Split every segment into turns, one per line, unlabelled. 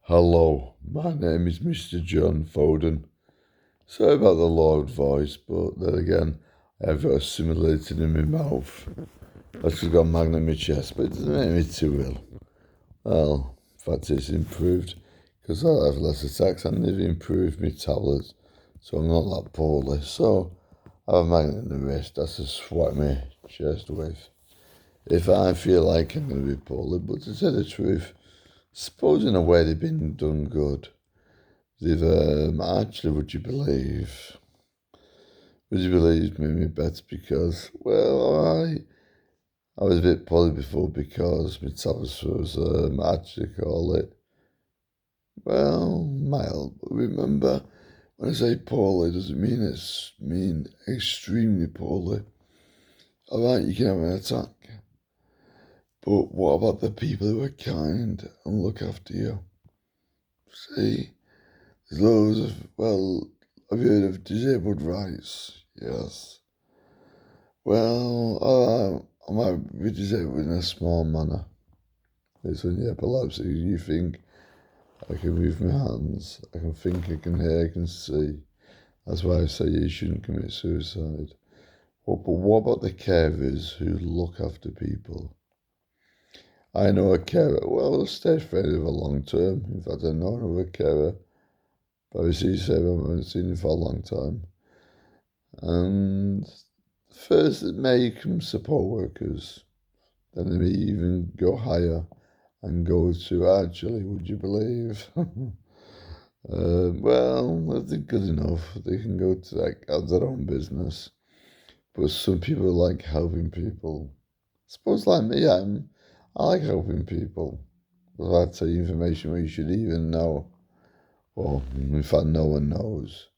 Hello, my name is Mr. John Foden. Sorry about the loud voice, but then again, I've got assimilated in my mouth. That's 'cause I've got a magnet in my chest, but it doesn't make me too ill. Well, in fact, it's improved because I have less attacks and they've improved my tablets, so I'm not that poorly. So I have a magnet in the wrist, that's to swipe my chest with. If I feel like I'm going to be poorly, but to tell the truth, suppose in a way they've been done good. They've actually, would you believe made me better because, well, I was a bit poorly before because my tablets was, actually call it, well, mild. But remember, when I say poorly, it doesn't mean mean extremely poorly. All right, you can have an attack. But what about the people who are kind and look after you? See, there's loads of, well, have you heard of disabled rights? Yes. Well, I might be disabled in a small manner. It's when you're epilepsy, you think I can move my hands, I can think, I can hear, I can see. That's why I say you shouldn't commit suicide. But what about the carers who look after people? I know a carer, well, stayed friend of a long term. In fact, I know another carer, but obviously, I haven't seen him for a long time. And first, it may come support workers, then they may even go higher and go to actually, would you believe? Well, if they're good enough, they can go to like have their own business. But some people like helping people. Suppose like me, I like helping people. Well, that's the information we should even know. Well, in fact, no one knows.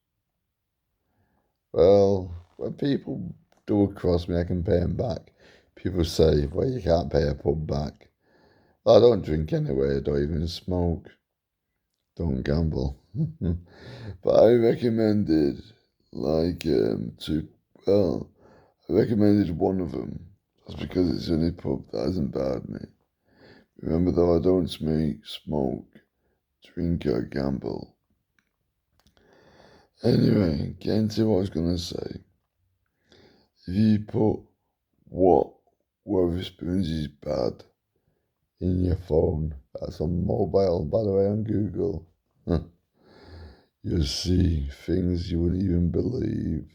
Well, when people do cross me, I can pay them back. People say, well, you can't pay a pub back. Well, I don't drink anyway, I don't even smoke. Don't gamble. But I recommended, like, well, I recommended one of them. That's because it's the only pub that hasn't barred me. Remember, though, I don't smoke, drink, or gamble. Anyway, getting to what I was going to say. If you put what Weatherspoons is bad in your phone, that's on mobile, by the way, on Google, you'll see things you wouldn't even believe.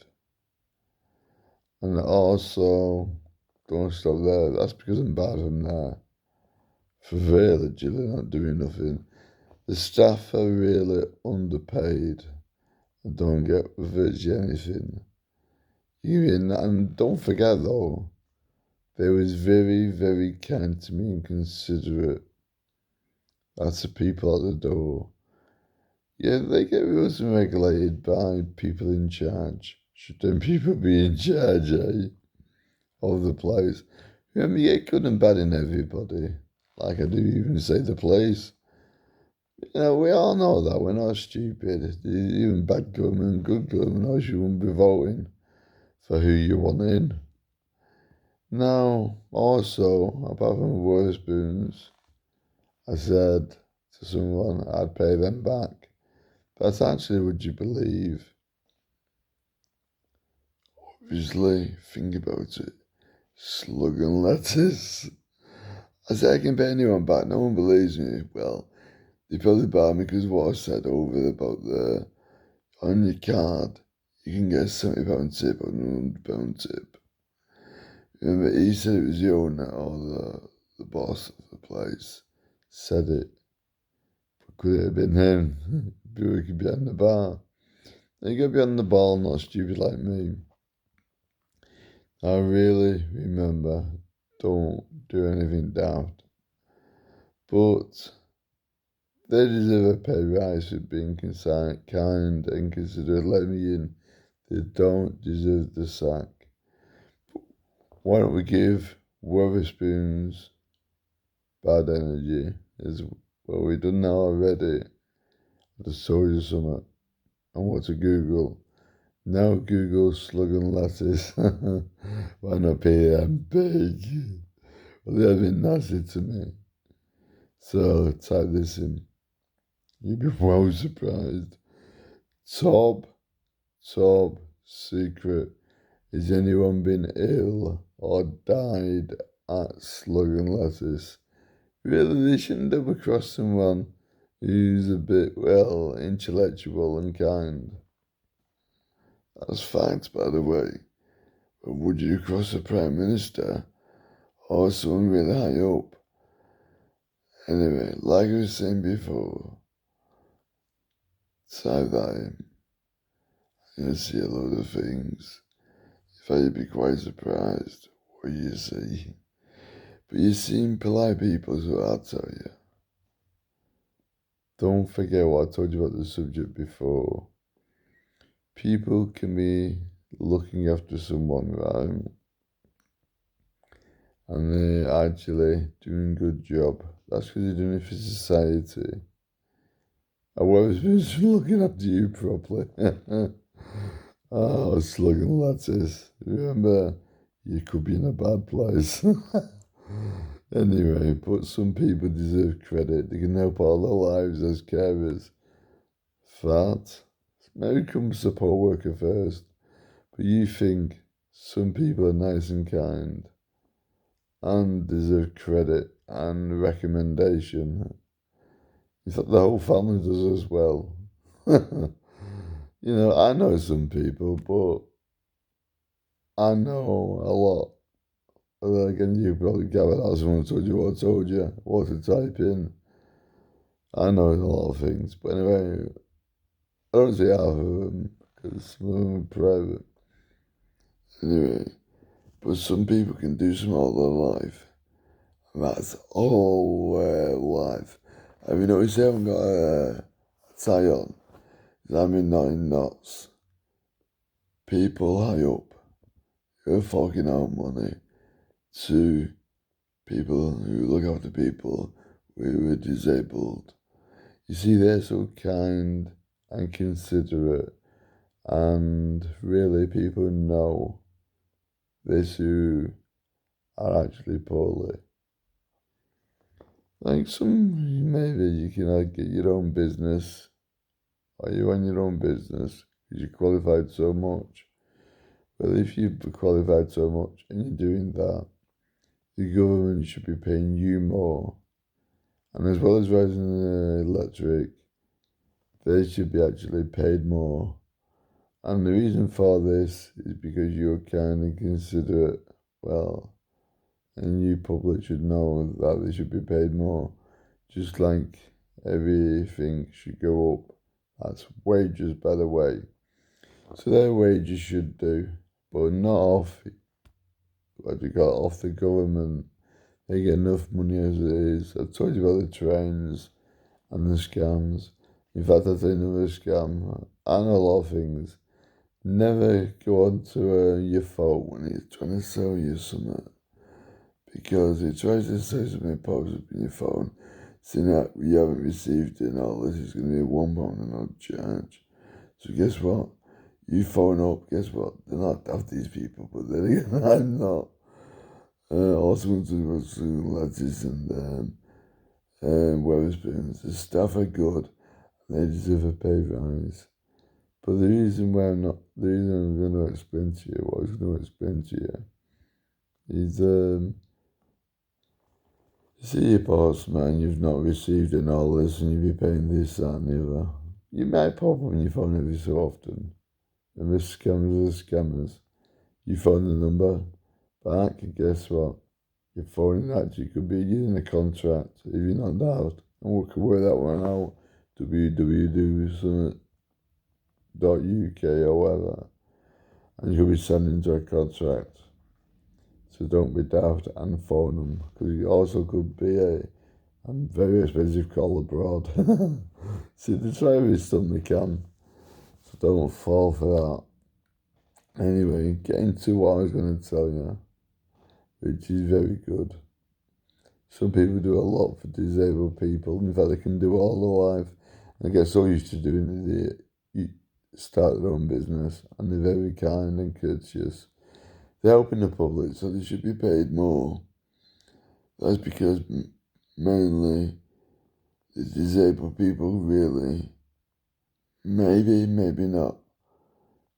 And also, don't stop there. That's because I'm bad from there. For village, they're not doing nothing. The staff are really underpaid and don't get virtually anything. And don't forget though, they was very, very kind to me and considerate. That's the people at the door. Yeah, they get rules and regulated by people in charge. Should them people be in charge, of the place? Remember, you get good and bad in everybody. Like I do even say the place. You know, we all know that. We're not stupid. There's even bad government and good government, else you wouldn't be voting for who you want in. Now, also, apart from Wetherspoons, I said to someone I'd pay them back. That's actually, would you believe? Obviously, think about it. Slug and lettuce. I said I can pay anyone back. No one believes me. Well, they probably buy me because of what I said over about the on your card. You can get a £70 tip or £100 tip. Remember, he said it was the owner or the boss of the place said it. But could it have been him? Be working behind the bar. Now you gotta be on the ball, not stupid like me. I really remember, don't do anything daft. But they deserve a pay rise for being kind and considerate. Let me in. They don't deserve the sack. Why don't we give Weatherspoons bad energy? Is well, we've done now already. I just told you something. And what to Google. Now Google slug and lettuce. Why not pay them big? Well, they've been nasty to me. So type this in. You'd be well surprised. Top secret. Has anyone been ill or died at Slug and Lettuce? Really, they shouldn't double cross someone who's a bit, well, intellectual and kind. That's fact, by the way. But would you cross a Prime Minister or someone really high up? Anyway, like I was saying before, type that in. You'll see a load of things. In fact, you'd be quite surprised what you see. But you seem polite people, so I'll tell you. Don't forget what I told you about the subject before. People can be looking after someone, right? And they're actually doing a good job. That's because they're doing it for society. However, supposed to be looking after you properly. Oh, Slug and Lettuce. Remember, you could be in a bad place. Anyway, but some people deserve credit. They can help all their lives as carers. That maybe come support worker first. But you think some people are nice and kind and deserve credit and recommendation. In fact, the whole family does as well. I know some people, but I know a lot. And then again, you probably gathered out someone told you what I told you, what to type in. I know a lot of things, but anyway, I don't say half of them because some of them are private. Anyway, but some people can do some all their life. And that's all their life. Have you noticed they haven't got a tie on? I'm in 9 knots. People high up who are forking out money to people who look after people who are disabled. You see, they're so kind and considerate, and really people know this who are actually poorly. Like maybe you can get your own business, or you run your own business because you qualified so much. Well, if you've qualified so much and you're doing that, the government should be paying you more. And as well as rising the electric, they should be actually paid more. And the reason for this is because you're kind and considerate, well, and you public should know that they should be paid more. Just like everything should go up. That's wages, by the way. So their wages should do, but not off, what you got off the government. They get enough money as it is. I've told you about the trains and the scams. In fact, I'll tell you another scam. I know a lot of things. Never go onto your phone when he's trying to sell you something. Because he tries to say something pops up in your phone, saying that you haven't received it and all this is going to be £1 and no charge. So guess what? You phone up, guess what? They're not daft, these people, but then again, I'm not. Also want to do Lettuce and Wetherspoons. The staff are good, and they deserve a pay rise. But the reason I'm going to explain to you, what I was going to explain to you, is see your boss, man, you've not received and all this, and you be paying this, that, and the other. You might pop up on your phone every so often. And the scammers are scammers. You phone the number back, and guess what? Your phone actually could be using a contract if you're not out. And we could work that one out. www.uk or whatever. And you could be sending to a contract. So don't be daft and phone them. Because it also could be a very expensive call abroad. See, they try every stuff they can. So don't fall for that. Anyway, getting to what I was going to tell you, which is very good. Some people do a lot for disabled people. In fact, they can do all their life. And get so used to doing it, they start their own business. And they're very kind and courteous. They're helping the public, so they should be paid more. That's because mainly the disabled people really, maybe not,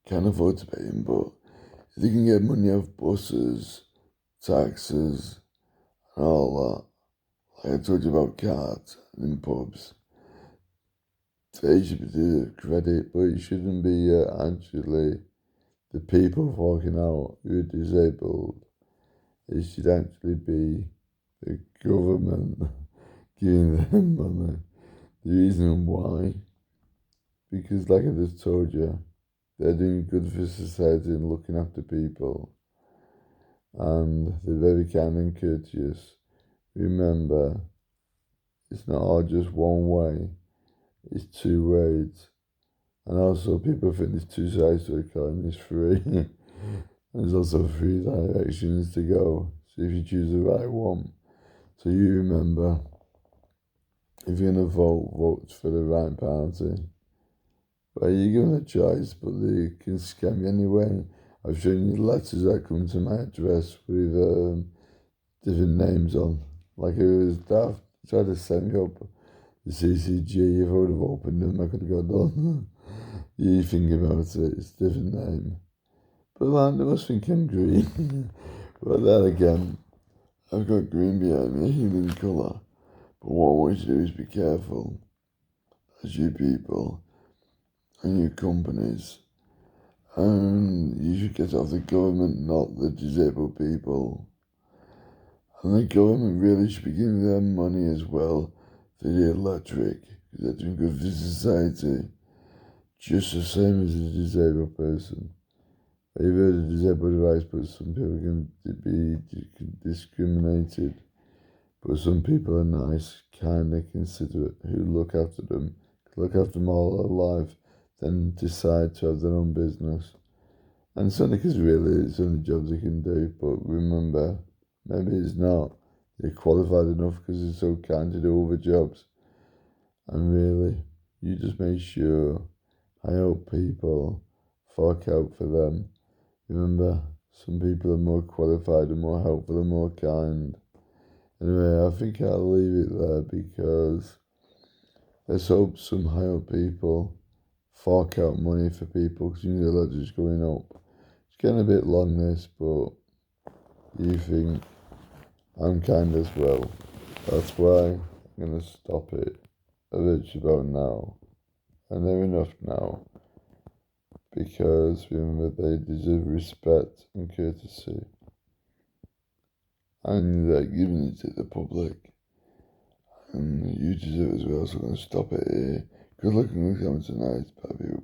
can't afford to pay them, but if they can get money off buses, taxes, and all that, like I told you about cards and in pubs, they should be the credit, but it shouldn't be actually the people walking out who are disabled. It should actually be the government giving them money. The reason why, because like I just told you, they're doing good for society and looking after people, and they're very kind and courteous. Remember, it's not all just one way, it's two ways. And also, people think there's two sides to a coin, there's three. And there's also three directions to go. So if you choose the right one, so you remember, if you're going to vote for the right party. Well, you're given a choice, but they can scam you anyway. I've shown you letters that come to my address with different names on. Like it was daft. Tried to send me up the CCG. If I would have opened them, I could have got done. You think about it, it's a different name. But like, they must think I'm green. But then again, I've got green behind me, a healing colour. But what I want you to do is be careful, as you people and your companies. And you should get off the government, not the disabled people. And the government really should be giving them money as well for the electric, because they're doing good for society, just the same as a disabled person. I've heard of disabled rights, but some people can be discriminated. But some people are nice, kind and considerate, who look after them all their life, then decide to have their own business. And it's only because really it's only jobs they can do, but remember, maybe it's not. They're qualified enough because they're so kind to do other jobs. And really, you just make sure I help people fork out for them. Remember, some people are more qualified and more helpful and more kind. Anyway, I think I'll leave it there because let's hope some higher people fork out money for people because you know the ledger's going up. It's getting a bit long this, but you think I'm kind as well. That's why I'm going to stop it a bit about now. And they're enough now. Because remember, they deserve respect and courtesy. And they're giving it to the public. And you deserve it as well, so I'm going to stop it here. Good luck in the comments tonight, Bye.